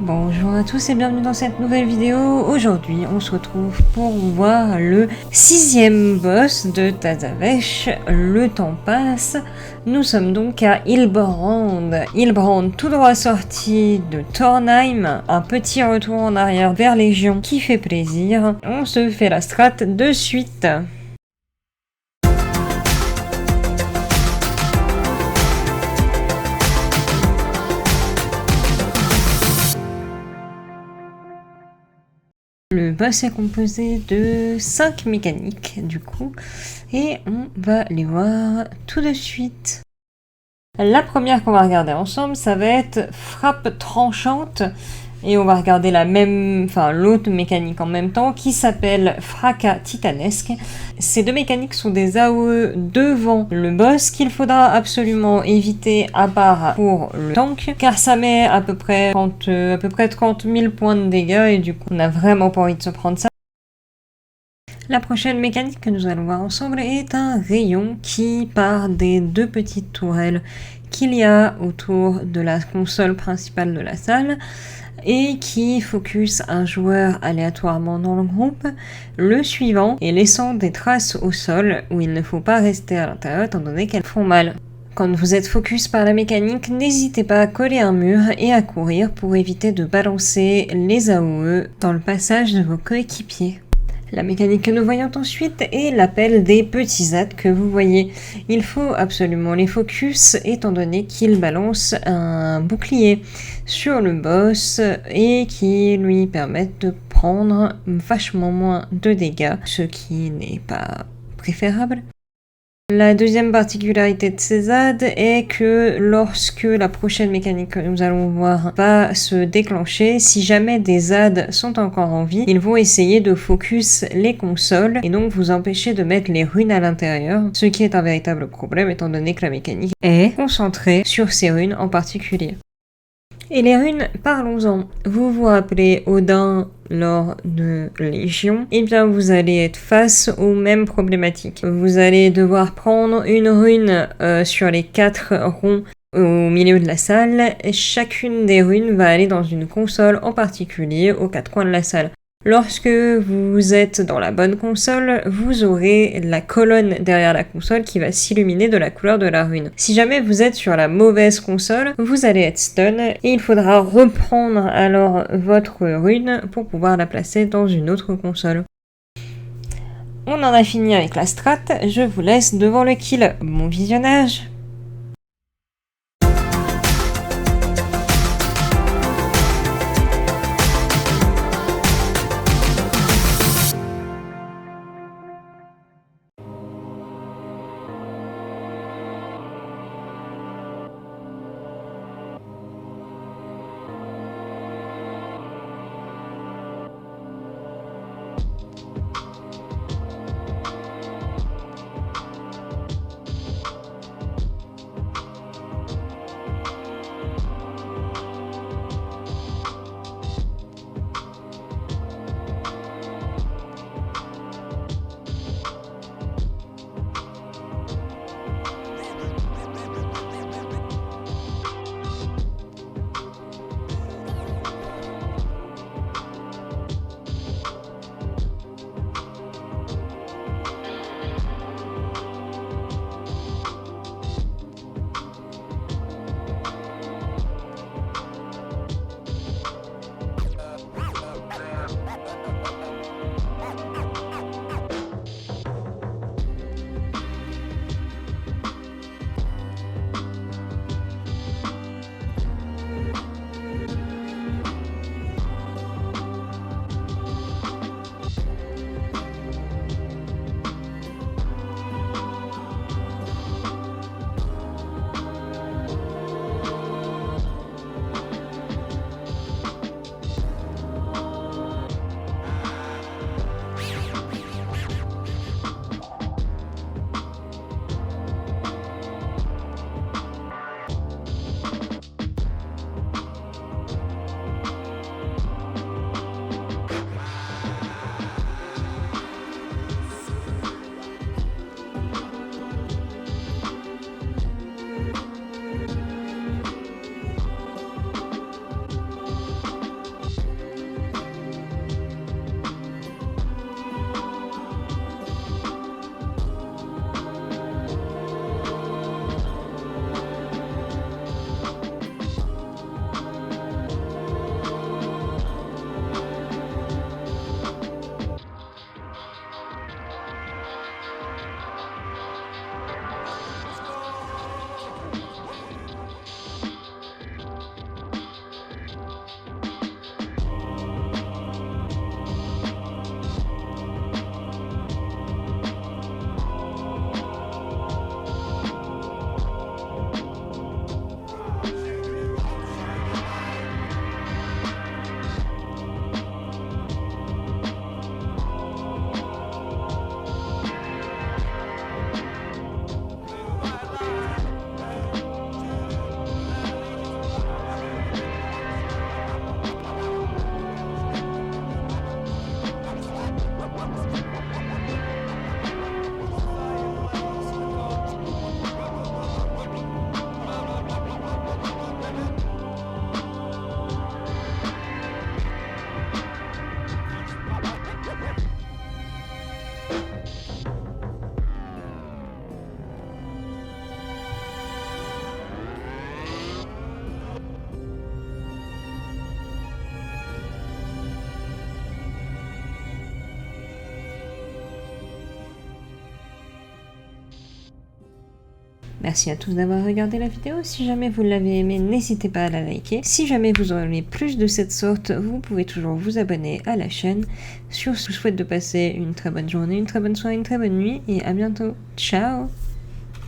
Bonjour à tous et bienvenue dans cette nouvelle vidéo. Aujourd'hui, on se retrouve pour voir le 6e boss de Tazavesh. Le temps passe. Nous sommes donc à Hilbrand. Hilbrand tout droit sorti de Tornheim. Un petit retour en arrière vers Légion qui fait plaisir. On se fait la strat de suite. Le boss est composé de 5 mécaniques du coup, et on va les voir tout de suite. La première qu'on va regarder ensemble, ça va être frappe tranchante, et on va regarder l'autre mécanique en même temps, qui s'appelle fracas titanesque. Ces deux mécaniques sont des AOE devant le boss qu'il faudra absolument éviter à part pour le tank, car ça met à peu près 30 000 points de dégâts, et du coup on a vraiment pas envie de se prendre ça. La prochaine mécanique que nous allons voir ensemble est un rayon qui part des deux petites tourelles qu'il y a autour de la console principale de la salle et qui focus un joueur aléatoirement dans le groupe, le suivant, et laissant des traces au sol où il ne faut pas rester à l'intérieur étant donné qu'elles font mal. Quand vous êtes focus par la mécanique, n'hésitez pas à coller un mur et à courir pour éviter de balancer les AOE dans le passage de vos coéquipiers. La mécanique que nous voyons ensuite est l'appel des petits ZAD que vous voyez. Il faut absolument les focus étant donné qu'ils balancent un bouclier sur le boss et qui lui permettent de prendre vachement moins de dégâts, ce qui n'est pas préférable. La deuxième particularité de ces ZAD est que lorsque la prochaine mécanique que nous allons voir va se déclencher, si jamais des ZAD sont encore en vie, ils vont essayer de focus les consoles et donc vous empêcher de mettre les runes à l'intérieur, ce qui est un véritable problème étant donné que la mécanique est concentrée sur ces runes en particulier. Et les runes, parlons-en. Vous vous rappelez Odin lors de Légion, et bien vous allez être face aux mêmes problématiques. Vous allez devoir prendre une rune sur les 4 ronds au milieu de la salle. Chacune des runes va aller dans une console en particulier aux 4 coins de la salle. Lorsque vous êtes dans la bonne console, vous aurez la colonne derrière la console qui va s'illuminer de la couleur de la rune. Si jamais vous êtes sur la mauvaise console, vous allez être stun et il faudra reprendre alors votre rune pour pouvoir la placer dans une autre console. On en a fini avec la strat, je vous laisse devant le kill. Bon visionnage! Merci à tous d'avoir regardé la vidéo. Si jamais vous l'avez aimé, n'hésitez pas à la liker. Si jamais vous en aimez plus de cette sorte, vous pouvez toujours vous abonner à la chaîne. Sur ce, je vous souhaite de passer une très bonne journée, une très bonne soirée, une très bonne nuit et à bientôt. Ciao!